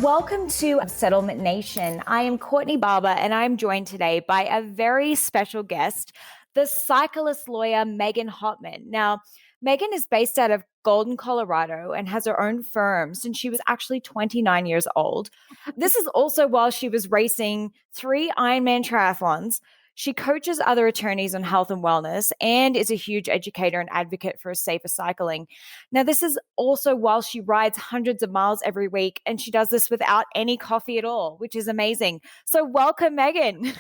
Welcome to Settlement Nation. I am Courtney Barber, and I'm joined today by a very special guest, the cyclist lawyer, Megan Hottman. Now, Megan is based out of Golden, Colorado, and has her own firm since she was actually 29 years old. This is also while she was racing 3 Ironman triathlons. She coaches other attorneys on health and wellness and is a huge educator and advocate for safer cycling. Now, this is also while she rides hundreds of miles every week, and she does this without any coffee at all, which is amazing. So welcome, Megan.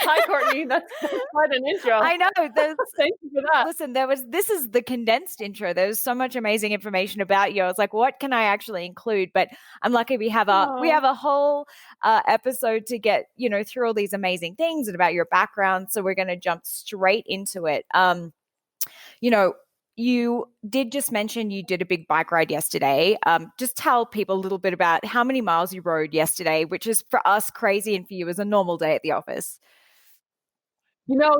Hi, Courtney. That's quite an intro. I know. Thank you for that. Listen, this is the condensed intro. There's so much amazing information about you. I was like, what can I actually include? But I'm lucky we have a whole episode to get, through all these amazing things and about your background. So we're going to jump straight into it. You did just mention you did a big bike ride yesterday. Just tell people a little bit about how many miles you rode yesterday, which is for us crazy and for you is a normal day at the office.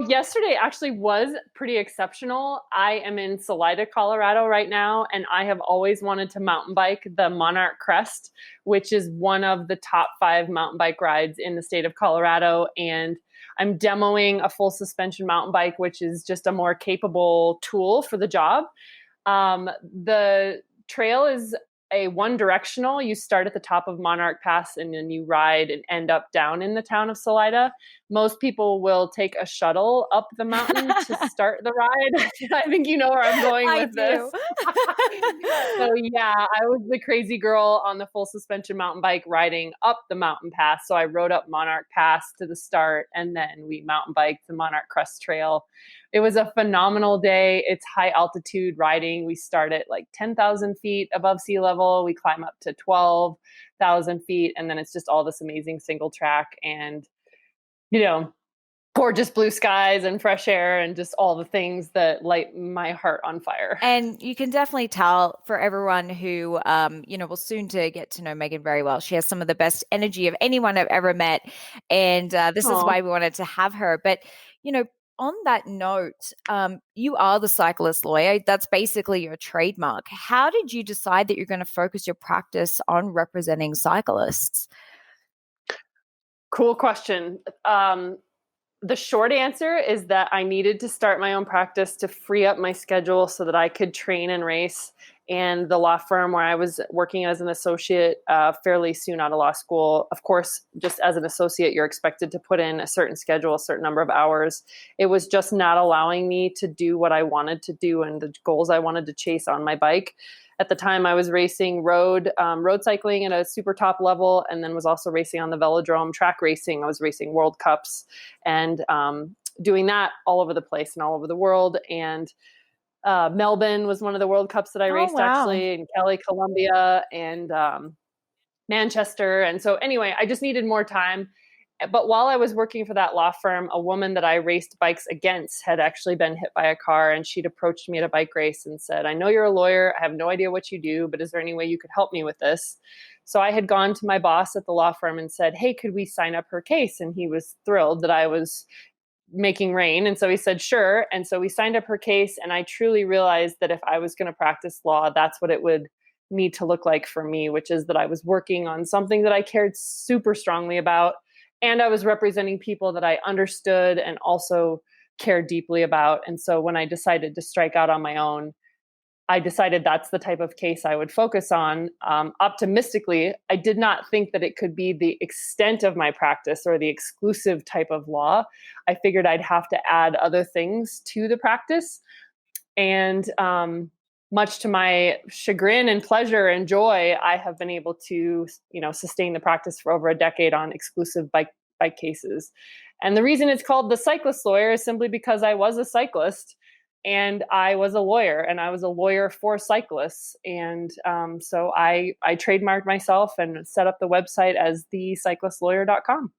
Yesterday actually was pretty exceptional. I am in Salida, Colorado right now, and I have always wanted to mountain bike the Monarch Crest, which is one of the top 5 mountain bike rides in the state of Colorado. And I'm demoing a full suspension mountain bike, which is just a more capable tool for the job. The trail is a one-directional. You start at the top of Monarch Pass and then you ride and end up down in the town of Salida. Most people will take a shuttle up the mountain to start the ride. I think you know where I'm going with this. So yeah, I was the crazy girl on the full suspension mountain bike riding up the mountain pass. So I rode up Monarch Pass to the start and then we mountain biked the Monarch Crest Trail. It was a phenomenal day. It's high altitude riding. We start at like 10,000 feet above sea level. We climb up to 12,000 feet. And then it's just all this amazing single track and, gorgeous blue skies and fresh air and just all the things that light my heart on fire. And you can definitely tell for everyone who, will soon to get to know Megan very well. She has some of the best energy of anyone I've ever met. And this is why we wanted to have her. But, on that note, you are the cyclist lawyer. That's basically your trademark. How did you decide that you're going to focus your practice on representing cyclists? Cool question. The short answer is that I needed to start my own practice to free up my schedule so that I could train and race. And the law firm where I was working as an associate fairly soon out of law school, of course, just as an associate, you're expected to put in a certain schedule, a certain number of hours. It was just not allowing me to do what I wanted to do and the goals I wanted to chase on my bike. At the time, I was racing road cycling at a super top level, and then was also racing on the velodrome, track racing. I was racing World Cups and doing that all over the place and all over the world. And Melbourne was one of the World Cups that I raced, actually, in Cali, Colombia, and Manchester. And so anyway, I just needed more time. But while I was working for that law firm, a woman that I raced bikes against had actually been hit by a car, and she'd approached me at a bike race and said, I know you're a lawyer. I have no idea what you do, but is there any way you could help me with this? So I had gone to my boss at the law firm and said, hey, could we sign up her case? And he was thrilled that I was making rain. And so he said, sure. And so we signed up her case. And I truly realized that if I was going to practice law, that's what it would need to look like for me, which is that I was working on something that I cared super strongly about. And I was representing people that I understood and also cared deeply about. And so when I decided to strike out on my own, I decided that's the type of case I would focus on. Optimistically, I did not think that it could be the extent of my practice or the exclusive type of law. I figured I'd have to add other things to the practice. And much to my chagrin and pleasure and joy, I have been able to, sustain the practice for over a decade on exclusive bike cases. And the reason it's called the Cyclist Lawyer is simply because I was a cyclist and I was a lawyer, and I was a lawyer for cyclists. And so I trademarked myself and set up the website as thecyclistlawyer.com.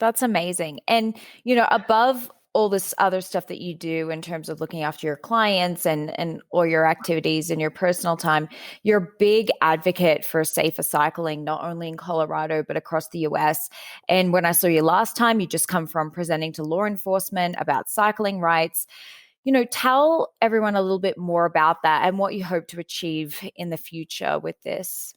That's amazing. And, above all this other stuff that you do in terms of looking after your clients and all your activities and your personal time, you're a big advocate for safer cycling, not only in Colorado, but across the US. And when I saw you last time, you just come from presenting to law enforcement about cycling rights. Tell everyone a little bit more about that and what you hope to achieve in the future with this.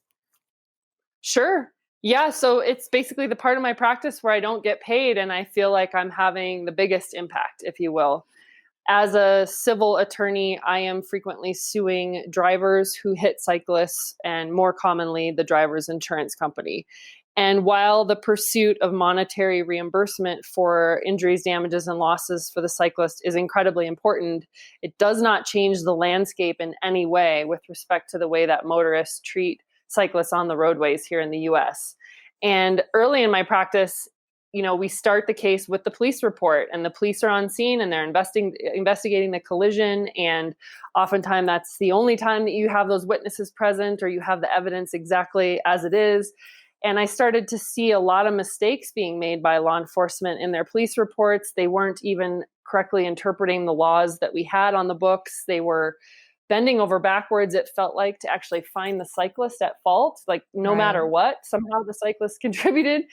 Sure. Yeah. So it's basically the part of my practice where I don't get paid and I feel like I'm having the biggest impact, if you will. As a civil attorney, I am frequently suing drivers who hit cyclists and more commonly the driver's insurance company. And while the pursuit of monetary reimbursement for injuries, damages, and losses for the cyclist is incredibly important, it does not change the landscape in any way with respect to the way that motorists treat cyclists on the roadways here in the US. And early in my practice, we start the case with the police report, and the police are on scene and they're investigating the collision. And oftentimes that's the only time that you have those witnesses present or you have the evidence exactly as it is. And I started to see a lot of mistakes being made by law enforcement in their police reports. They weren't even correctly interpreting the laws that we had on the books. They were bending over backwards, it felt like, to actually find the cyclist at fault, like no matter what, somehow the cyclist contributed.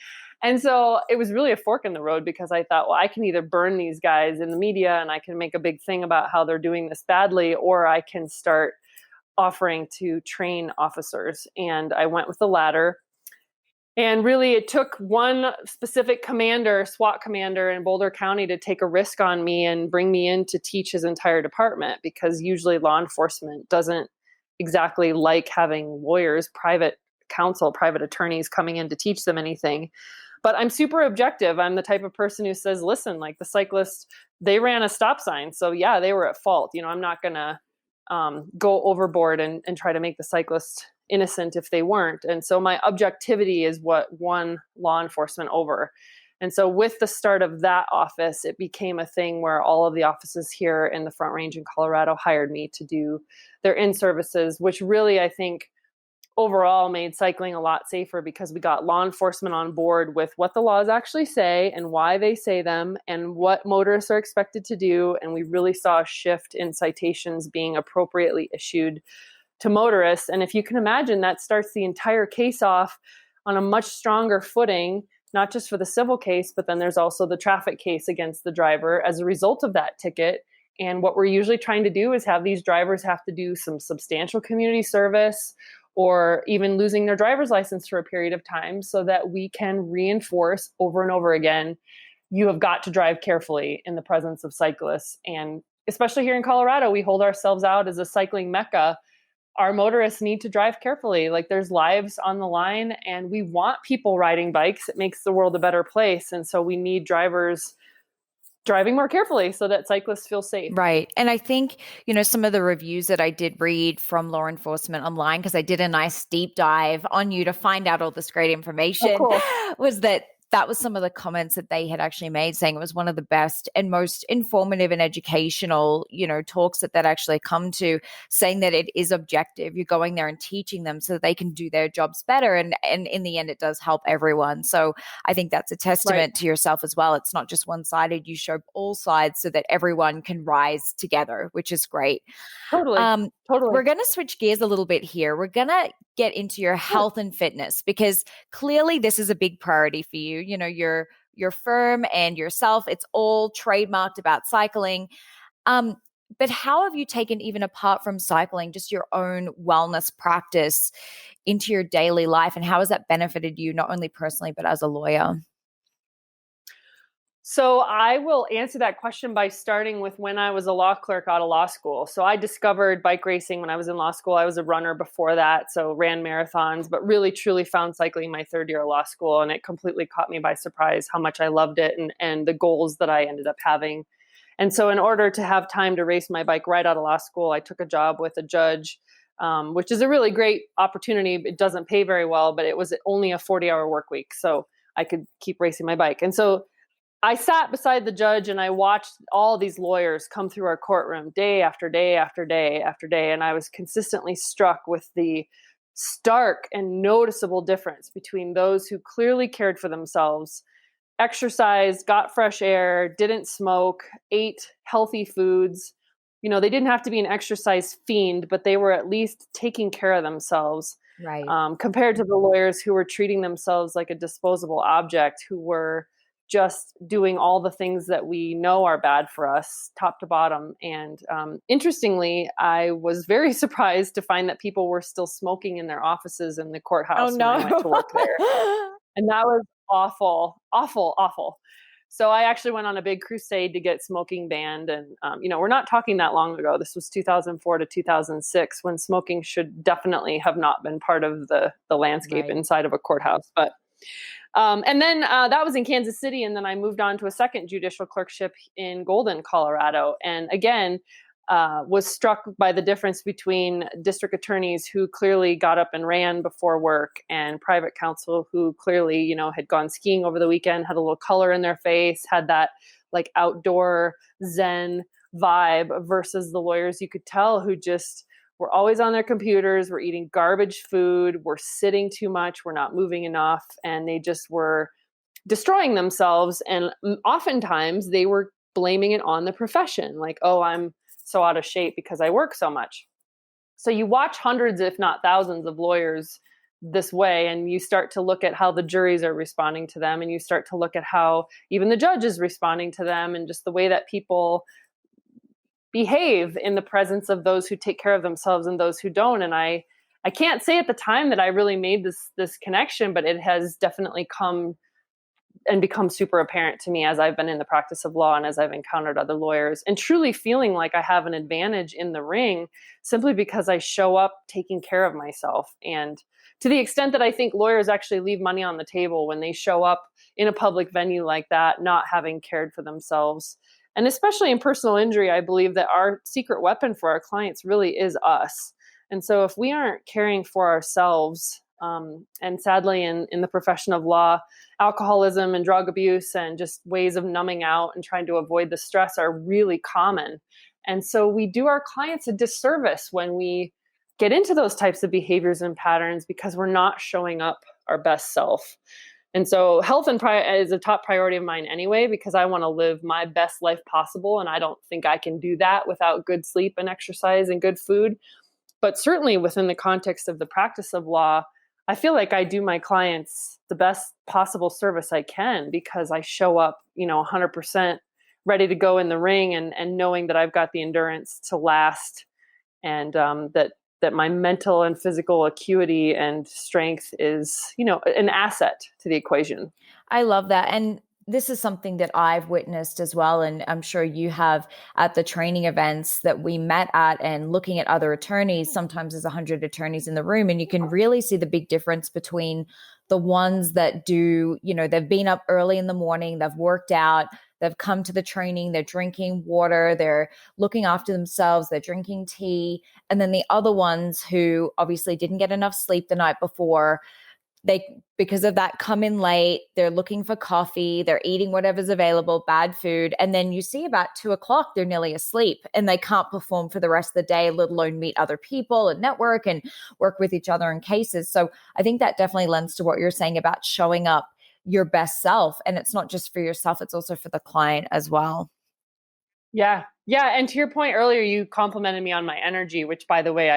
And so it was really a fork in the road because I thought, well, I can either burn these guys in the media and I can make a big thing about how they're doing this badly, or I can start offering to train officers. And I went with the latter. And really, it took one specific commander, SWAT commander in Boulder County, to take a risk on me and bring me in to teach his entire department, because usually law enforcement doesn't exactly like having lawyers, private counsel, private attorneys coming in to teach them anything. But I'm super objective. I'm the type of person who says, listen, like the cyclist, they ran a stop sign. So yeah, they were at fault. I'm not going to go overboard and try to make the cyclist innocent if they weren't. And so my objectivity is what won law enforcement over. And so with the start of that office, it became a thing where all of the offices here in the Front Range in Colorado hired me to do their in-services, which really, I think, overall made cycling a lot safer, because we got law enforcement on board with what the laws actually say and why they say them and what motorists are expected to do. And we really saw a shift in citations being appropriately issued to motorists. And if you can imagine, that starts the entire case off on a much stronger footing, not just for the civil case, but then there's also the traffic case against the driver as a result of that ticket. And what we're usually trying to do is have these drivers have to do some substantial community service, or even losing their driver's license for a period of time, so that we can reinforce over and over again, you have got to drive carefully in the presence of cyclists. And especially here in Colorado, we hold ourselves out as a cycling mecca. Our motorists need to drive carefully. Like, there's lives on the line and we want people riding bikes. It makes the world a better place. And so we need drivers driving more carefully so that cyclists feel safe. Right. And I think, some of the reviews that I did read from law enforcement online, because I did a nice deep dive on you to find out all this great information, was that was some of the comments that they had actually made, saying it was one of the best and most informative and educational, talks that actually come to, saying that it is objective. You're going there and teaching them so that they can do their jobs better. And in the end, it does help everyone. So I think that's a testament to yourself as well. It's not just one-sided. You show all sides so that everyone can rise together, which is great. Totally. We're going to switch gears a little bit here. We're going to get into your health and fitness, because clearly this is a big priority for you. Your firm and yourself, it's all trademarked about cycling. But how have you taken, even apart from cycling, just your own wellness practice into your daily life? And how has that benefited you, not only personally, but as a lawyer? So I will answer that question by starting with when I was a law clerk out of law school. So I discovered bike racing when I was in law school. I was a runner before that, so ran marathons, but really truly found cycling my third year of law school. And it completely caught me by surprise how much I loved it and the goals that I ended up having. And so in order to have time to race my bike right out of law school, I took a job with a judge, which is a really great opportunity. It doesn't pay very well, but it was only a 40-hour work week, so I could keep racing my bike. And so I sat beside the judge and I watched all these lawyers come through our courtroom day after day after day after day. And I was consistently struck with the stark and noticeable difference between those who clearly cared for themselves, exercised, got fresh air, didn't smoke, ate healthy foods. They didn't have to be an exercise fiend, but they were at least taking care of themselves. Right. Compared to the lawyers who were treating themselves like a disposable object, who were just doing all the things that we know are bad for us, top to bottom. And interestingly, I was very surprised to find that people were still smoking in their offices in the courthouse when I went to work there. And that was awful, awful, awful. So I actually went on a big crusade to get smoking banned. And, we're not talking that long ago. This was 2004 to 2006, when smoking should definitely have not been part of the landscape inside of a courthouse. But and then that was in Kansas City. And then I moved on to a second judicial clerkship in Golden, Colorado. And again, was struck by the difference between district attorneys who clearly got up and ran before work, and private counsel who clearly, had gone skiing over the weekend, had a little color in their face, had that like outdoor Zen vibe, versus the lawyers you could tell who just were always on their computers, were eating garbage food, were sitting too much, were not moving enough, and they just were destroying themselves. And oftentimes they were blaming it on the profession. Like, oh, I'm so out of shape because I work so much. So you watch hundreds, if not thousands, of lawyers this way, and you start to look at how the juries are responding to them, and you start to look at how even the judge is responding to them, and just the way that people behave in the presence of those who take care of themselves and those who don't. And I can't say at the time that I really made this connection, but it has definitely come and become super apparent to me as I've been in the practice of law and as I've encountered other lawyers, and truly feeling like I have an advantage in the ring simply because I show up taking care of myself. And to the extent that I think lawyers actually leave money on the table when they show up in a public venue like that, not having cared for themselves. And especially in personal injury, I believe that our secret weapon for our clients really is us. And so if we aren't caring for ourselves, and sadly in the profession of law, alcoholism and drug abuse and just ways of numbing out and trying to avoid the stress are really common. And so we do our clients a disservice when we get into those types of behaviors and patterns, because we're not showing up our best self. And so health is a top priority of mine anyway, because I want to live my best life possible. And I don't think I can do that without good sleep and exercise and good food. But certainly within the context of the practice of law, I feel like I do my clients the best possible service I can, because I show up, 100% ready to go in the ring, and knowing that I've got the endurance to last, and that my mental and physical acuity and strength is, an asset to the equation. I love that. And this is something that I've witnessed as well. And I'm sure you have at the training events that we met at, and looking at other attorneys. Sometimes there's 100 attorneys in the room, and you can really see the big difference between the ones that do, they've been up early in the morning, they've worked out, they've come to the training, they're drinking water, they're looking after themselves, they're drinking tea. And then the other ones who obviously didn't get enough sleep the night before, because of that, come in late, they're looking for coffee, they're eating whatever's available, bad food. And then you see about 2:00, they're nearly asleep, and they can't perform for the rest of the day, let alone meet other people and network and work with each other in cases. So I think that definitely lends to what you're saying about showing up your best self. And it's not just for yourself, it's also for the client as well. Yeah. Yeah. And to your point earlier, you complimented me on my energy, which, by the way,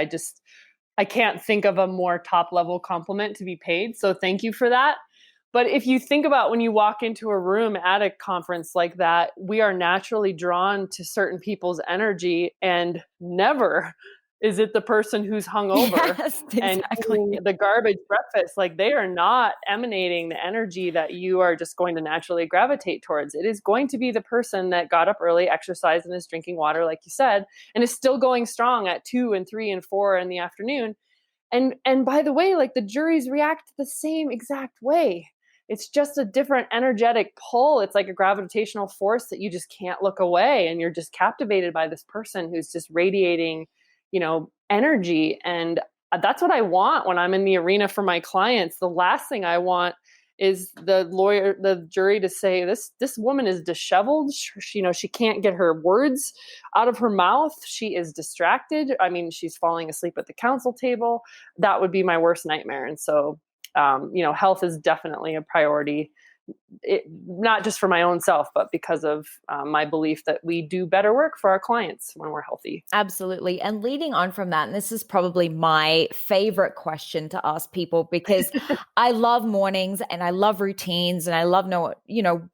I can't think of a more top level compliment to be paid. So thank you for that. But if you think about when you walk into a room at a conference like that, we are naturally drawn to certain people's energy, and never is it the person who's hungover Yes, exactly. and eating the garbage breakfast. Like, they are not emanating the energy that you are just going to naturally gravitate towards. It is going to be the person that got up early, exercised, and is drinking water, like you said, and is still going strong at 2 and 3 and 4 in the afternoon. And by the way, like, the juries react the same exact way. It's just a different energetic pull. It's like a gravitational force that you just can't look away, and you're just captivated by this person who's just radiating, energy. And that's what I want when I'm in the arena for my clients. The last thing I want is the jury to say, this woman is disheveled. She can't get her words out of her mouth. She is distracted. I mean, she's falling asleep at the counsel table. That would be my worst nightmare. And so, health is definitely a priority not just for my own self, but because of my belief that we do better work for our clients when we're healthy. Absolutely. And leading on from that, and this is probably my favorite question to ask people because I love mornings and I love routines and I love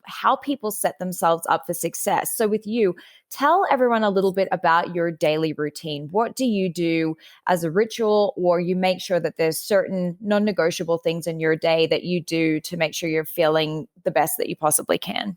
how people set themselves up for success. So with you, tell everyone a little bit about your daily routine. What do you do as a ritual, or you make sure that there's certain non-negotiable things in your day that you do to make sure you're feeling the best that you possibly can?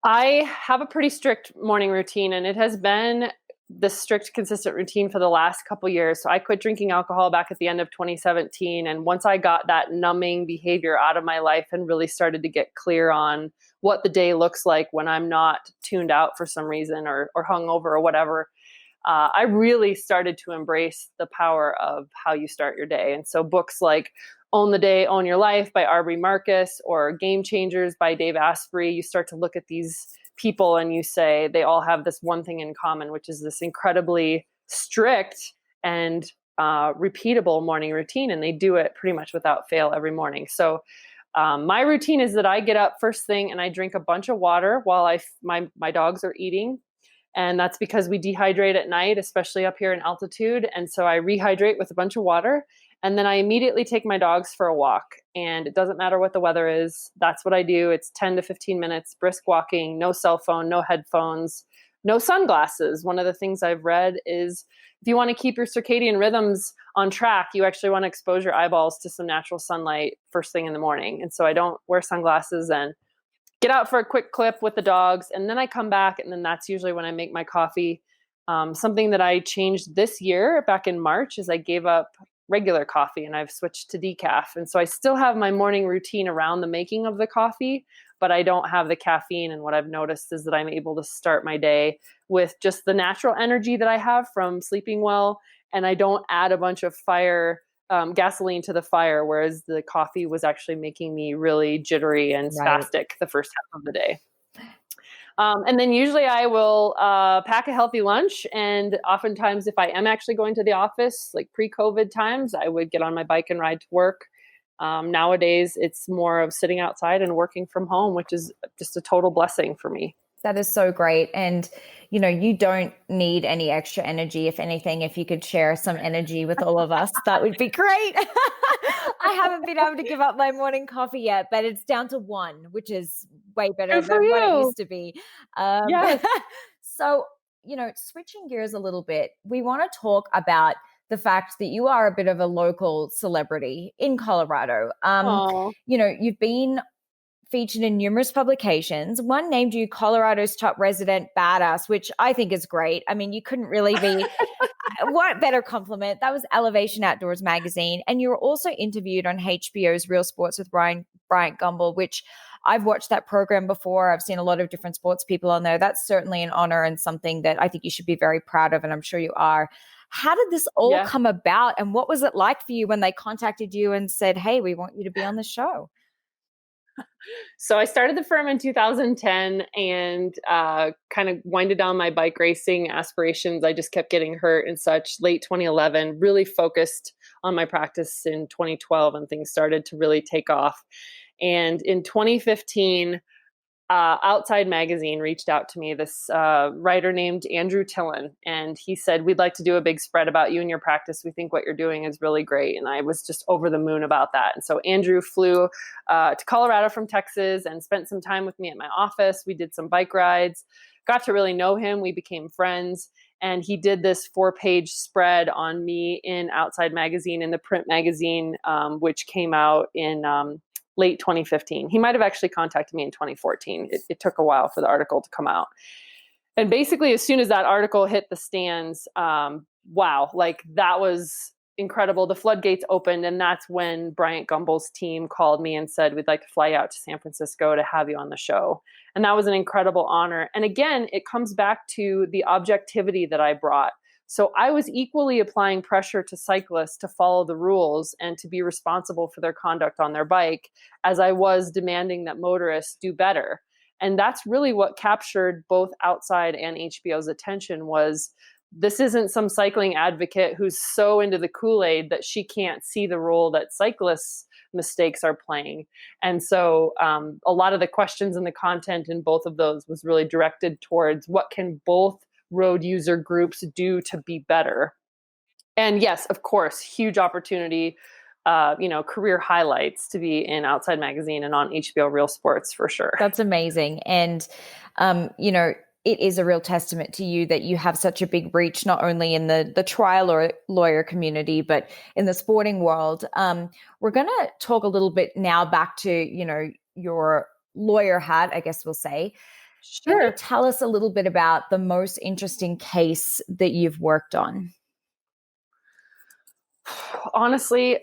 I have a pretty strict morning routine, and it has been the strict, consistent routine for the last couple years. So I quit drinking alcohol back at the end of 2017. And once I got that numbing behavior out of my life and really started to get clear on what the day looks like when I'm not tuned out for some reason or hungover or whatever, I really started to embrace the power of how you start your day. And so books like Own the Day, Own Your Life by Aubrey Marcus or Game Changers by Dave Asprey, you start to look at these people and you say they all have this one thing in common, which is this incredibly strict and repeatable morning routine. And they do it pretty much without fail every morning. So my routine is that I get up first thing and I drink a bunch of water while my dogs are eating. And that's because we dehydrate at night, especially up here in altitude. And so I rehydrate with a bunch of water. And then I immediately take my dogs for a walk. And it doesn't matter what the weather is. That's what I do. It's 10 to 15 minutes, brisk walking, no cell phone, no headphones, no sunglasses. One of the things I've read is if you want to keep your circadian rhythms on track, you actually want to expose your eyeballs to some natural sunlight first thing in the morning. And so I don't wear sunglasses and get out for a quick clip with the dogs. And then I come back, and then that's usually when I make my coffee. Something that I changed this year back in March is I gave up regular coffee and I've switched to decaf. And so I still have my morning routine around the making of the coffee, but I don't have the caffeine. And what I've noticed is that I'm able to start my day with just the natural energy that I have from sleeping well. And I don't add a bunch of gasoline to the fire, whereas the coffee was actually making me really jittery and spastic the first half of the day. And then usually I will pack a healthy lunch. And oftentimes, if I am actually going to the office, like pre-COVID times, I would get on my bike and ride to work. Nowadays, it's more of sitting outside and working from home, which is just a total blessing for me. That is so great. And, you don't need any extra energy. If anything, if you could share some energy with all of us, that would be great. I haven't been able to give up my morning coffee yet, but it's down to one, which is way better than what it used to be. Yes. So, switching gears a little bit, we want to talk about the fact that you are a bit of a local celebrity in Colorado. You've been featured in numerous publications. One named you Colorado's top resident badass, which I think is great. I mean, you couldn't really be what better compliment. That was Elevation Outdoors magazine. And you were also interviewed on HBO's Real Sports with Bryant Gumbel, which I've watched that program before. I've seen a lot of different sports people on there. That's certainly an honor and something that I think you should be very proud of, and I'm sure you are. How did this all come about, and what was it like for you when they contacted you and said, hey, we want you to be on the show? So I started the firm in 2010 and kind of winded down my bike racing aspirations. I just kept getting hurt and such. Late 2011, really focused on my practice in 2012, and things started to really take off. And in 2015, Outside Magazine reached out to me, this writer named Andrew Tillen, and he said, we'd like to do a big spread about you and your practice. We think what you're doing is really great. And I was just over the moon about that. And so Andrew flew to Colorado from Texas and spent some time with me at my office. We did some bike rides, got to really know him. We became friends. And he did this 4-page spread on me in Outside Magazine, in the print magazine, which came out in late 2015. He might have actually contacted me in 2014. It took a while for the article to come out. And basically, as soon as that article hit the stands, wow, like that was incredible. The floodgates opened, and that's when Bryant Gumbel's team called me and said, we'd like to fly out to San Francisco to have you on the show. And that was an incredible honor. And again, it comes back to the objectivity that I brought. So I was equally applying pressure to cyclists to follow the rules and to be responsible for their conduct on their bike, as I was demanding that motorists do better. And that's really what captured both Outside and HBO's attention. Was this isn't some cycling advocate who's so into the Kool-Aid that she can't see the role that cyclists mistakes are playing. And so a lot of the questions and the content in both of those was really directed towards what can both road user groups do to be better. And yes, of course, huge opportunity, career highlights to be in Outside Magazine and on HBO Real Sports for sure. That's amazing. And, it is a real testament to you that you have such a big reach, not only in the trial or lawyer community, but in the sporting world. We're going to talk a little bit now back to, your lawyer hat, I guess we'll say. Sure. Can you tell us a little bit about the most interesting case that you've worked on? Honestly,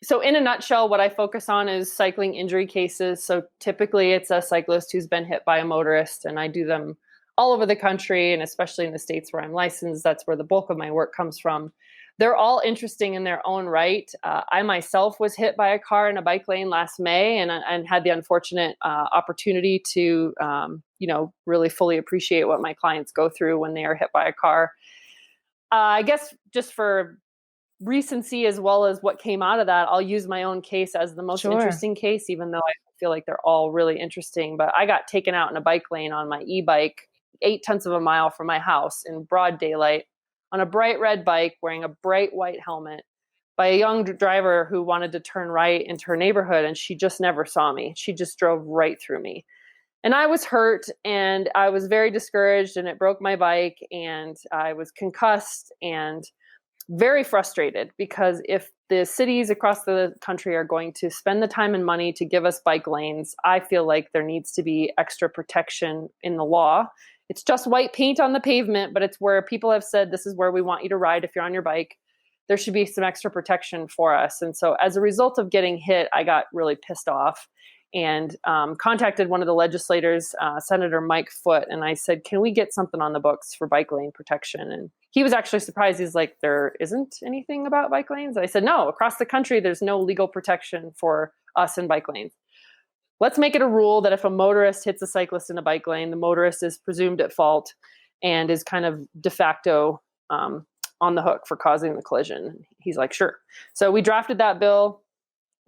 so in a nutshell, what I focus on is cycling injury cases. So typically it's a cyclist who's been hit by a motorist, and I do them all over the country, and especially in the states where I'm licensed. That's where the bulk of my work comes from. They're all interesting in their own right. I myself was hit by a car in a bike lane last May, and had the unfortunate opportunity to, really fully appreciate what my clients go through when they are hit by a car. I guess just for recency as well as what came out of that, I'll use my own case as the most interesting case, even though I feel like they're all really interesting. But I got taken out in a bike lane on my e-bike 0.8 of a mile from my house in broad daylight on a bright red bike wearing a bright white helmet by a young driver who wanted to turn right into her neighborhood, and she just never saw me. She just drove right through me. And I was hurt, and I was very discouraged, and it broke my bike, and I was concussed and very frustrated, because if the cities across the country are going to spend the time and money to give us bike lanes, I feel like there needs to be extra protection in the law. It's just white paint on the pavement, but it's where people have said, this is where we want you to ride if you're on your bike. There should be some extra protection for us. And so as a result of getting hit, I got really pissed off and contacted one of the legislators, Senator Mike Foote, and I said, can we get something on the books for bike lane protection? And he was actually surprised. He's like, there isn't anything about bike lanes? I said, no, across the country, there's no legal protection for us in bike lanes. Let's make it a rule that if a motorist hits a cyclist in a bike lane, the motorist is presumed at fault and is kind of de facto on the hook for causing the collision. He's like, sure. So we drafted that bill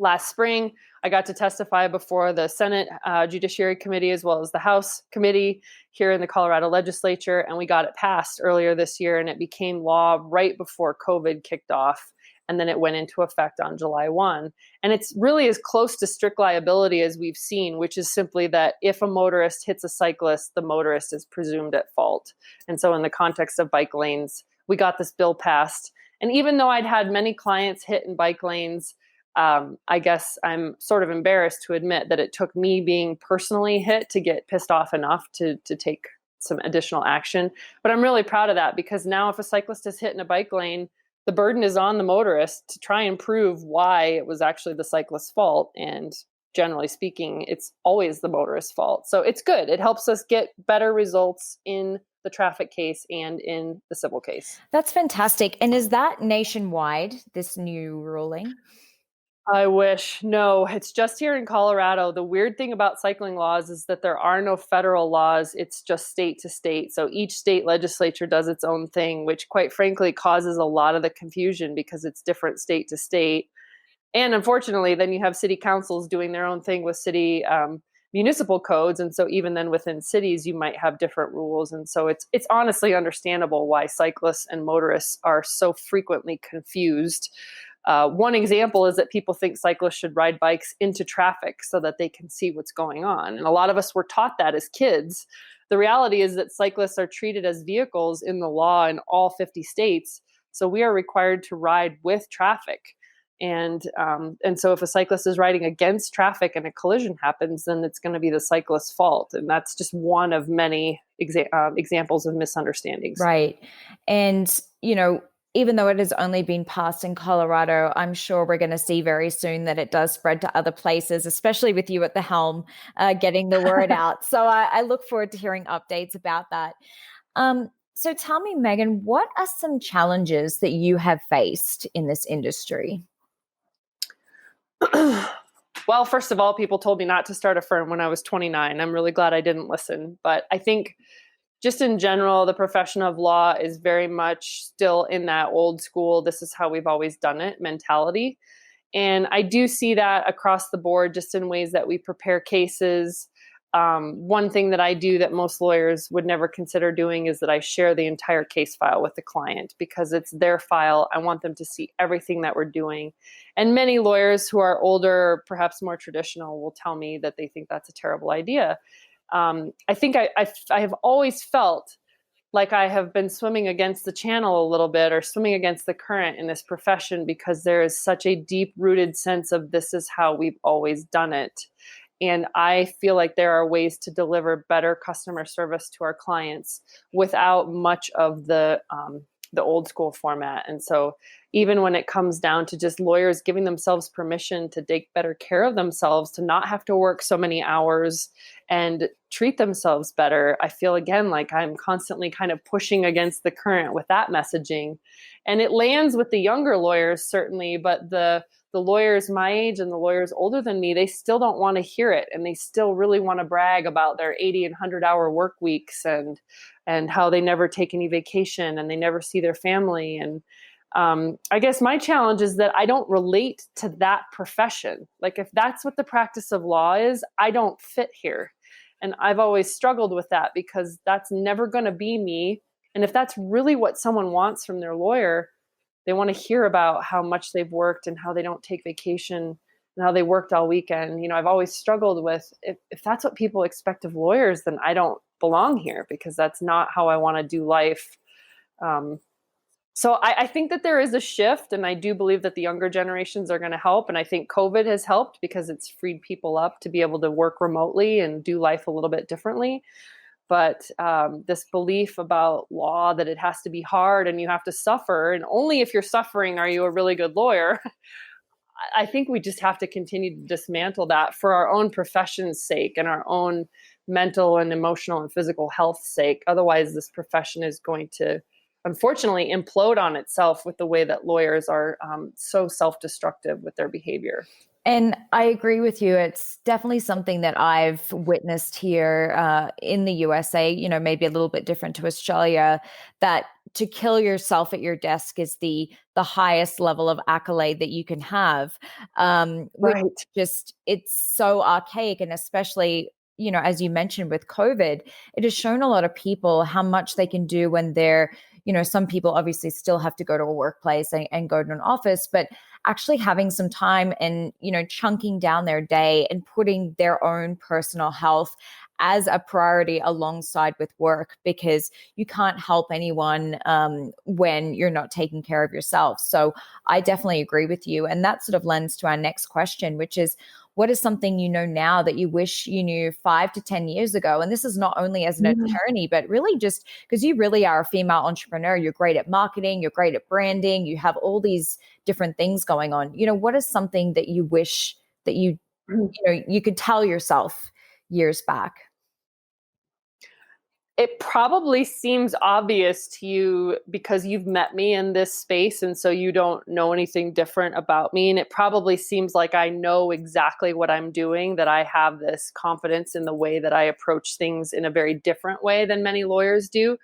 last spring. I got to testify before the Senate Judiciary Committee as well as the House Committee here in the Colorado legislature, and we got it passed earlier this year, and it became law right before COVID kicked off, and then it went into effect on July 1. And it's really as close to strict liability as we've seen, which is simply that if a motorist hits a cyclist, the motorist is presumed at fault. And so in the context of bike lanes, we got this bill passed. And even though I'd had many clients hit in bike lanes, I guess I'm sort of embarrassed to admit that it took me being personally hit to get pissed off enough to take some additional action. But I'm really proud of that, because now if a cyclist is hit in a bike lane, the burden is on the motorist to try and prove why it was actually the cyclist's fault. And generally speaking, it's always the motorist's fault. So it's good. It helps us get better results in the traffic case and in the civil case. That's fantastic. And is that nationwide, this new ruling? I wish. No, it's just here in Colorado. The weird thing about cycling laws is that there are no federal laws. It's just state to state. So each state legislature does its own thing, which quite frankly causes a lot of the confusion because it's different state to state. And unfortunately, then you have city councils doing their own thing with city municipal codes. And so even then within cities, you might have different rules. And so it's honestly understandable why cyclists and motorists are so frequently confused. One example is that people think cyclists should ride bikes into traffic so that they can see what's going on. And a lot of us were taught that as kids. The reality is that cyclists are treated as vehicles in the law in all 50 states. So we are required to ride with traffic. And so if a cyclist is riding against traffic and a collision happens, then it's going to be the cyclist's fault. And that's just one of many examples of misunderstandings. Right. And, even though it has only been passed in Colorado, I'm sure we're going to see very soon that it does spread to other places, especially with you at the helm, getting the word out. So I look forward to hearing updates about that. So tell me, Megan, what are some challenges that you have faced in this industry? Well, first of all, people told me not to start a firm when I was 29. I'm really glad I didn't listen. But I think just in general, the profession of law is very much still in that old school, this is how we've always done it mentality. And I do see that across the board, just in ways that we prepare cases. One thing that I do that most lawyers would never consider doing is that I share the entire case file with the client, because it's their file. I want them to see everything that we're doing. And many lawyers who are older, perhaps more traditional, will tell me that they think that's a terrible idea. I think I have always felt like I have been swimming against the channel a little bit, or swimming against the current in this profession, because there is such a deep rooted sense of this is how we've always done it. And I feel like there are ways to deliver better customer service to our clients without much of the old school format. And so even when it comes down to just lawyers giving themselves permission to take better care of themselves, to not have to work so many hours and treat themselves better, I feel again like I'm constantly kind of pushing against the current with that messaging. And it lands with the younger lawyers, certainly, but the lawyers my age and the lawyers older than me, they still don't want to hear it. And they still really want to brag about their 80 and 100-hour work weeks, and how they never take any vacation and they never see their family. And I guess my challenge is that I don't relate to that profession. Like, if that's what the practice of law is, I don't fit here. And I've always struggled with that, because that's never going to be me. And if that's really what someone wants from their lawyer, they want to hear about how much they've worked and how they don't take vacation and how they worked all weekend. You know, I've always struggled with, if that's what people expect of lawyers, then I don't belong here, because that's not how I want to do life. So I think that there is a shift, and I do believe that the younger generations are going to help. And I think COVID has helped, because it's freed people up to be able to work remotely and do life a little bit differently. But this belief about law, that it has to be hard and you have to suffer, and only if you're suffering are you a really good lawyer, I think we just have to continue to dismantle that for our own profession's sake and our own mental and emotional and physical health's sake. Otherwise, this profession is going to, unfortunately, implode on itself with the way that lawyers are so self-destructive with their behavior. And I agree with you. It's definitely something that I've witnessed here in the USA, you know, maybe a little bit different to Australia, that to kill yourself at your desk is the highest level of accolade that you can have. Which Right. just, it's so archaic. And especially, you know, as you mentioned with COVID, it has shown a lot of people how much they can do when they're, you know, some people obviously still have to go to a workplace and go to an office, but actually having some time and, you know, chunking down their day and putting their own personal health as a priority alongside with work, because you can't help anyone when you're not taking care of yourself. So I definitely agree with you. And that sort of lends to our next question, which is, what is something you know now that you wish you knew 5 to 10 years ago? And this is not only as an attorney, but really just because you really are a female entrepreneur. You're great at marketing, you're great at branding, you have all these different things going on. You know, what is something that you wish that you know, you could tell yourself years back? It probably seems obvious to you because you've met me in this space, and so you don't know anything different about me. And it probably seems like I know exactly what I'm doing, that I have this confidence in the way that I approach things in a very different way than many lawyers do.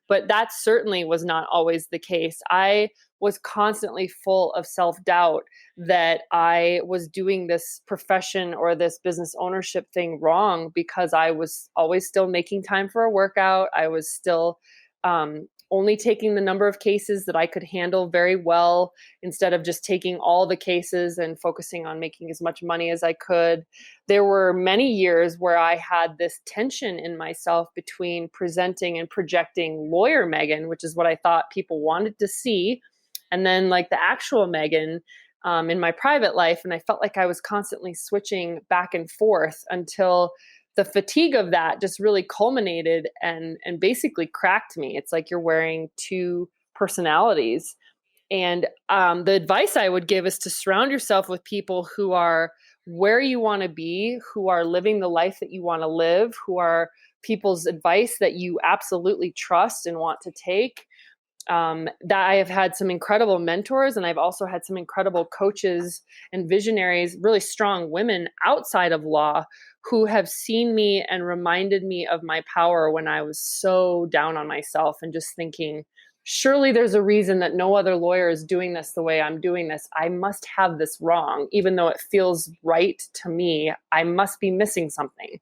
But that certainly was not always the case. I was constantly full of self-doubt that I was doing this profession or this business ownership thing wrong, because I was always still making time for a workout. I was still only taking the number of cases that I could handle very well, instead of just taking all the cases and focusing on making as much money as I could. There were many years where I had this tension in myself between presenting and projecting lawyer Megan, which is what I thought people wanted to see, and then like the actual Megan in my private life. And I felt like I was constantly switching back and forth until the fatigue of that just really culminated and basically cracked me. It's like you're wearing two personalities. And the advice I would give is to surround yourself with people who are where you want to be, who are living the life that you want to live, who are people's advice that you absolutely trust and want to take. That I have had some incredible mentors, and I've also had some incredible coaches and visionaries, really strong women outside of law, who have seen me and reminded me of my power when I was so down on myself and just thinking, surely there's a reason that no other lawyer is doing this the way I'm doing this. I must have this wrong, even though it feels right to me. I must be missing something.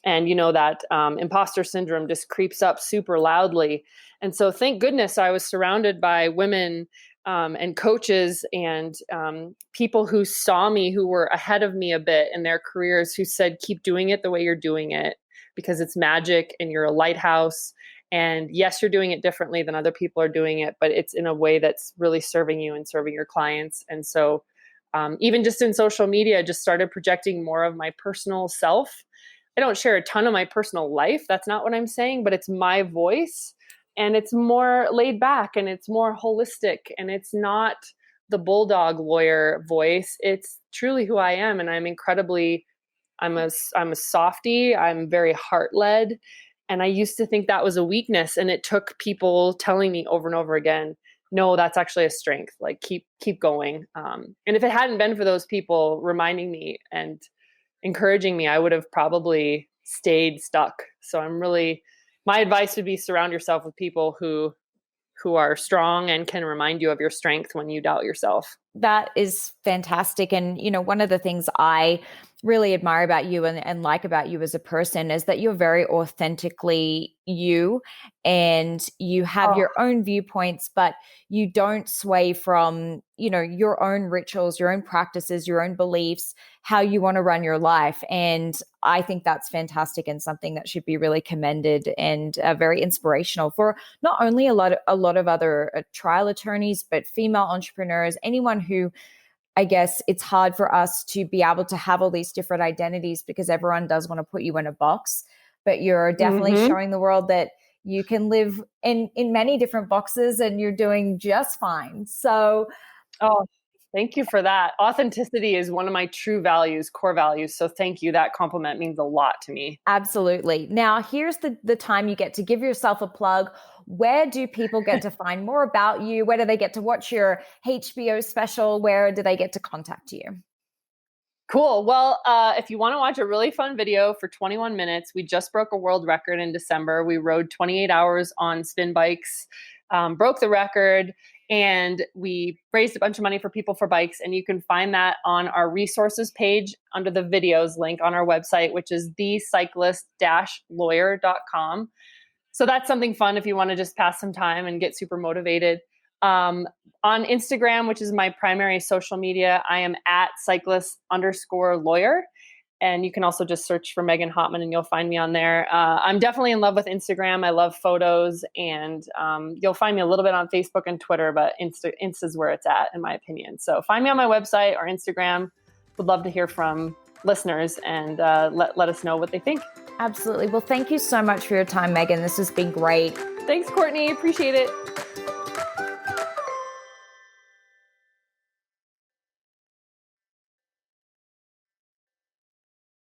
And that imposter syndrome just creeps up super loudly. And so thank goodness I was surrounded by women and coaches and people who saw me, who were ahead of me a bit in their careers, who said, keep doing it the way you're doing it, because it's magic and you're a lighthouse. And yes, you're doing it differently than other people are doing it, but it's in a way that's really serving you and serving your clients. And so even just in social media, I just started projecting more of my personal self. I don't share a ton of my personal life. That's not what I'm saying, but it's my voice, and it's more laid back and it's more holistic, and it's not the bulldog lawyer voice. It's truly who I am. And I'm a softie. I'm very heart led. And I used to think that was a weakness. And it took people telling me over and over again, no, that's actually a strength. Like keep going. And if it hadn't been for those people reminding me and encouraging me, I would have probably stayed stuck. So my advice would be surround yourself with people who are strong and can remind you of your strength when you doubt yourself. That is fantastic. And, one of the things I really admire about you and like about you as a person is that you're very authentically you, and you have your own viewpoints, but you don't sway from, your own rituals, your own practices, your own beliefs, how you want to run your life. And I think that's fantastic and something that should be really commended and very inspirational for not only a lot of other trial attorneys, but female entrepreneurs, anyone who, I guess it's hard for us to be able to have all these different identities because everyone does want to put you in a box, but you're definitely showing the world that you can live in many different boxes and you're doing just fine. So, thank you for that. Authenticity is one of my true values, core values. So thank you. That compliment means a lot to me. Absolutely. Now, here's the time you get to give yourself a plug. Where do people get to find more about you? Where do they get to watch your HBO special? Where do they get to contact you? Cool. Well, if you want to watch a really fun video for 21 minutes, we just broke a world record in December. We rode 28 hours on spin bikes, broke the record, and we raised a bunch of money for People for Bikes. And you can find that on our resources page under the videos link on our website, which is thecyclist-lawyer.com. So that's something fun if you want to just pass some time and get super motivated. On Instagram, which is my primary social media, I am at cyclist_lawyer. And you can also just search for Megan Hottman and you'll find me on there. I'm definitely in love with Instagram. I love photos, and you'll find me a little bit on Facebook and Twitter, but Insta's where it's at, in my opinion. So find me on my website or Instagram. Would love to hear from listeners and let us know what they think. Absolutely. Well, thank you so much for your time, Megan. This has been great. Thanks, Courtney. Appreciate it.